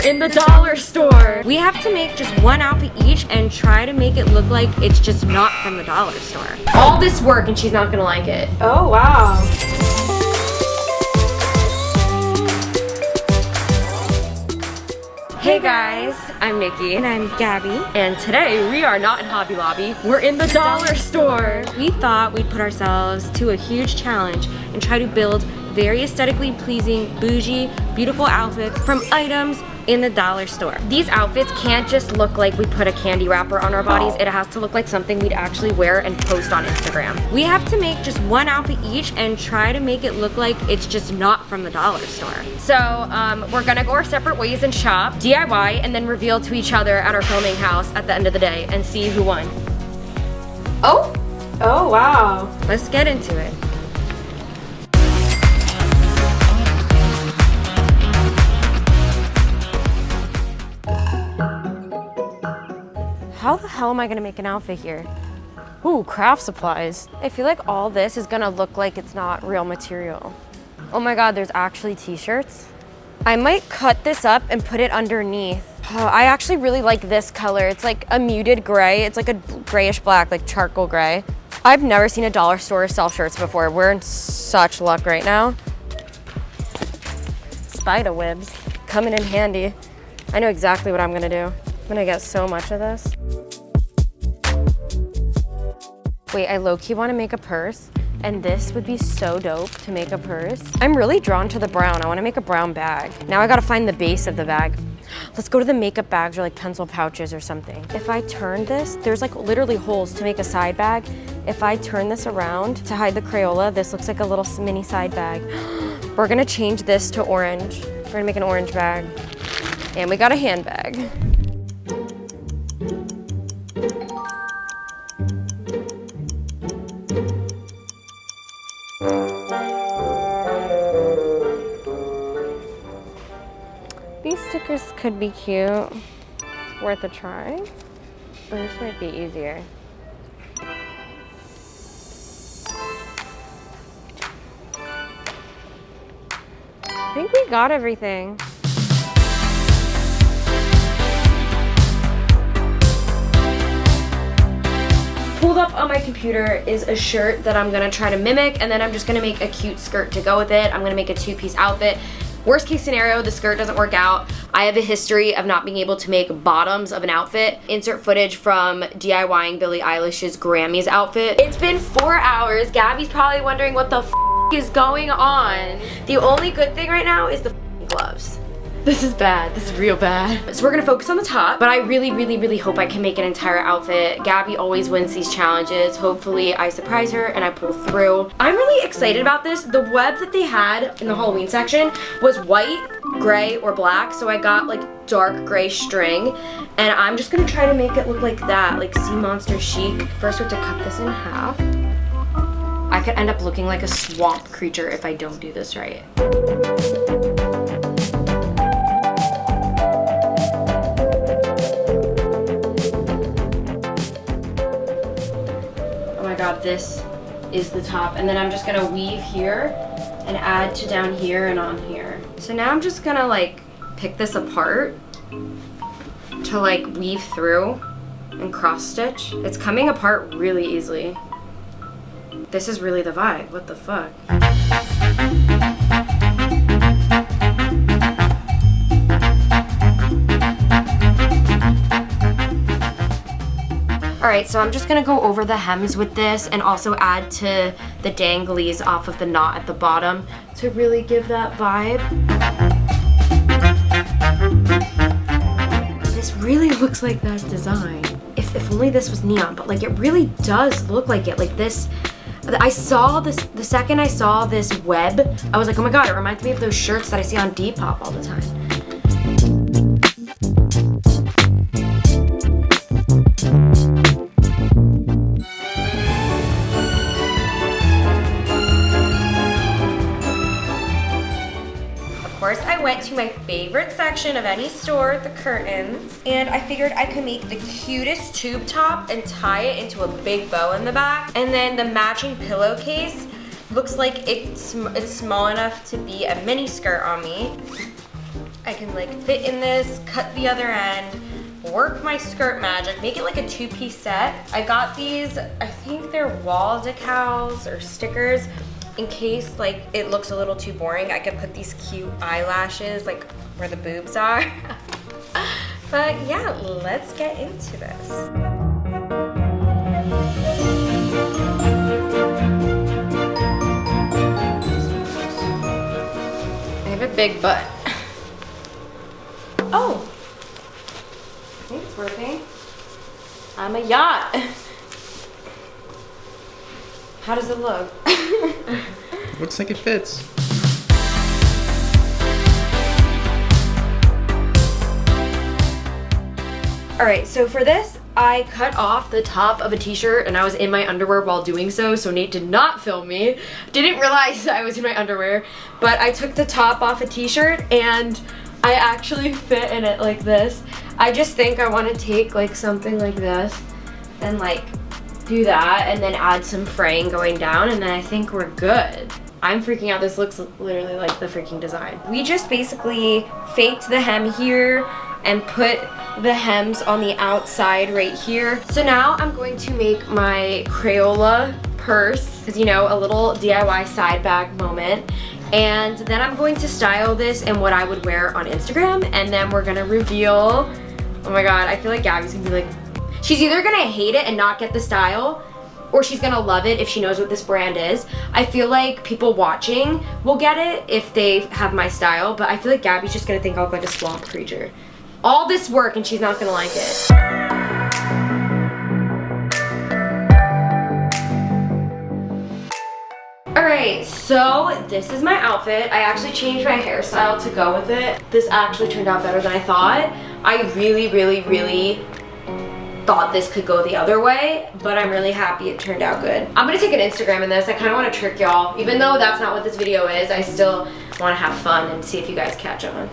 in the dollar store. We have to make just one outfit each and try to make it look like it's just not from the dollar store. All this work and she's not gonna like it. Oh, wow. Hey guys, I'm Nikki. And I'm Gabi. And today we are not in Hobby Lobby, we're in the dollar store. We thought we'd put ourselves to a huge challenge and try to build very aesthetically pleasing, bougie, beautiful outfits from items in the dollar store. These outfits can't just look like we put a candy wrapper on our bodies. It has to look like something we'd actually wear and post on Instagram. We have to make just one outfit each and try to make it look like it's just not from the dollar store. So we're gonna go our separate ways and shop, DIY, and then reveal to each other at our filming house at the end of the day and see who won. Oh, wow. let's get into it. How the hell am I gonna make an outfit here? Ooh, craft supplies. I feel like all this is gonna look like it's not real material. Oh my God, there's actually t-shirts. I might cut this up and put it underneath. Oh, I actually really like this color. It's like a muted gray. It's like a grayish black, like charcoal gray. I've never seen a dollar store sell shirts before. We're in such luck right now. Spider webs, coming in handy. I know exactly what I'm gonna do. I'm gonna get so much of this. Wait, I low-key wanna make a purse, and this would be so dope to make a purse. I'm really drawn to the brown. I wanna make a brown bag. Now I gotta find the base of the bag. Let's go to the makeup bags or like pencil pouches or something. If I turn this, there's like literally holes to make a side bag. If I turn this around to hide the Crayola, this looks like a little mini side bag. We're gonna change this to orange. We're gonna make an orange bag. And we got a handbag. These stickers could be cute. It's worth a try. Oh, this might be easier. I think we got everything. Pulled up on my computer is a shirt that I'm gonna try to mimic, and then I'm just gonna make a cute skirt to go with it. I'm gonna make a two-piece outfit. Worst case scenario, the skirt doesn't work out. I have a history of not being able to make bottoms of an outfit. Insert footage from DIYing Billie Eilish's Grammys outfit. It's been 4 hours. Gabby's probably wondering what the f is going on. The only good thing right now is the gloves. This is bad. This is real bad. So we're gonna focus on the top, but I really, really, really hope I can make an entire outfit. Gabby always wins these challenges. Hopefully I surprise her and I pull through. I'm really excited about this. The web that they had in the Halloween section was white, gray, or black, so I got like dark gray string, and I'm just gonna try to make it look like that, like sea monster chic. First we have to cut this in half. I could end up looking like a swamp creature if I don't do this right. God, this is the top, and then I'm just gonna weave here and add to down here and on here. So now I'm just gonna like pick this apart to like weave through and cross stitch. It's coming apart really easily. This is really the vibe. What the fuck? Alright, so I'm just gonna go over the hems with this and also add to the danglies off of the knot at the bottom to really give that vibe. This really looks like that design. If only this was neon, but like it really does look like it. Like this, I saw this, the second I saw this web, I was like, oh my God, it reminds me of those shirts that I see on Depop all the time. I went to my favorite section of any store, the curtains, and I figured I could make the cutest tube top and tie it into a big bow in the back. And then the matching pillowcase looks like it's small enough to be a mini skirt on me. I can like fit in this, cut the other end, work my skirt magic, make it like a two-piece set. I got these, I think they're wall decals or stickers in case like it looks a little too boring. I could put these cute eyelashes like where the boobs are. But yeah, let's get into this. I have a big butt. Oh, I think it's working. I'm a yacht. How does it look? Looks like it fits. All right, so for this, I cut off the top of a t-shirt and I was in my underwear while doing so Nate did not film me. Didn't realize I was in my underwear, but I took the top off a t-shirt and I actually fit in it like this. I just think I want to take like something like this and like do that and then add some fraying going down and then I think we're good. I'm freaking out. This looks literally like the freaking design. We just basically faked the hem here and put the hems on the outside right here. So now I'm going to make my Crayola purse, because you know, a little DIY side bag moment. And then I'm going to style this in what I would wear on Instagram, and then we're gonna reveal, oh my god, I feel like Gabby's gonna be like, she's either gonna hate it and not get the style, or she's gonna love it if she knows what this brand is. I feel like people watching will get it if they have my style, but I feel like Gabby's just gonna think I'll look like a swamp creature. All this work and she's not gonna like it. Alright, so this is my outfit. I actually changed my hairstyle to go with it. This actually turned out better than I thought. I really thought this could go the other way, but I'm really happy it turned out good. I'm gonna take an Instagram in this. I kind of want to trick y'all. Even though that's not what this video is, I still want to have fun and see if you guys catch on.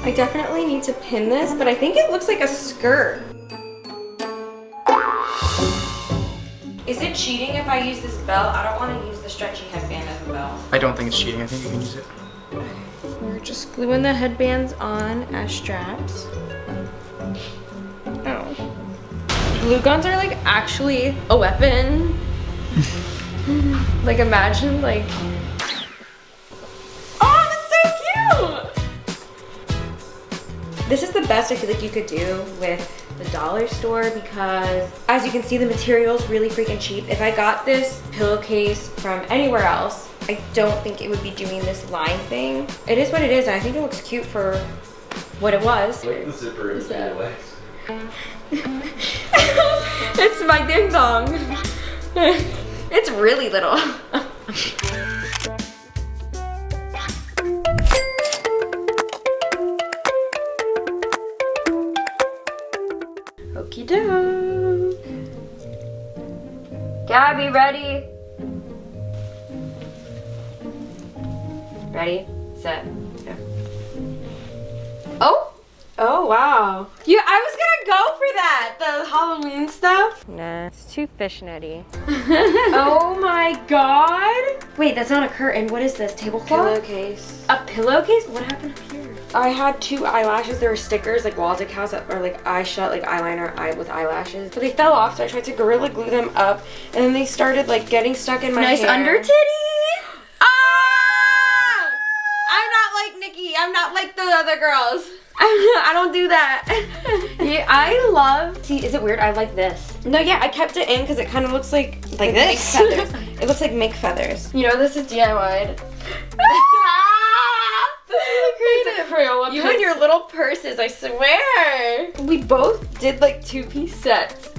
I definitely need to pin this, but I think it looks like a skirt. Is it cheating if I use this belt? I don't want to use the stretchy headband as a belt. I don't think it's cheating. I think you can use it. We're just gluing the headbands on as straps. Oh. Glue guns are like actually a weapon. Like imagine like... Oh, that's so cute! This is the best I feel like you could do with the dollar store because as you can see the material is really freaking cheap. If I got this pillowcase from anywhere else, I don't think it would be doing this line thing. It is what it is and I think it looks cute for what it was. Like the zipper is your legs. It's my ding dong. It's really little. Okie doke. Gabby, ready? Ready, set, go. Oh! Oh, wow. Yeah, I was gonna go for that, the Halloween stuff. Nah, it's too fishnetty. Oh my god. Wait, that's not a curtain. What is this, tablecloth? Pillowcase. A pillowcase? What happened up here? I had 2 eyelashes. There were stickers, like wall decals that are like eye shut, like eyeliner with eyelashes. But they fell off, so I tried to Gorilla Glue them up, and then they started like getting stuck in my hair. Nice under titty. Ah! I'm not like Nikki. I'm not like the other girls. I don't do that. Yeah, I love. See, is it weird? I like this. No, yeah, I kept it in because it kind of looks like this. mink feathers. It looks like mink feathers. You know, this is DIY'd. You and your little purses, I swear. We both did like 2-piece sets.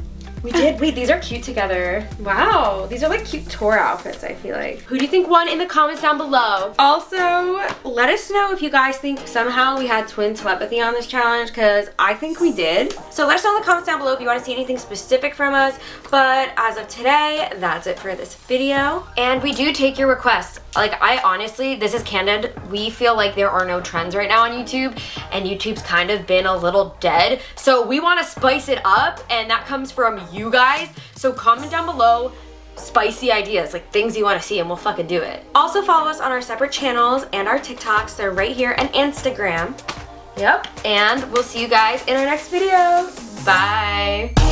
We did. Wait, these are cute together. Wow, these are like cute tour outfits, I feel like. Who do you think won in the comments down below? Also, let us know if you guys think somehow we had twin telepathy on this challenge, because I think we did. So let us know in the comments down below if you want to see anything specific from us. But as of today, that's it for this video. And we do take your requests Like, I honestly, this is candid, we feel like there are no trends right now on YouTube, and YouTube's kind of been a little dead. So we want to spice it up, and that comes from you guys. So comment down below spicy ideas, like things you want to see, and we'll fucking do it. Also follow us on our separate channels and our TikToks. They're right here, and Instagram. Yep. And we'll see you guys in our next video. Bye.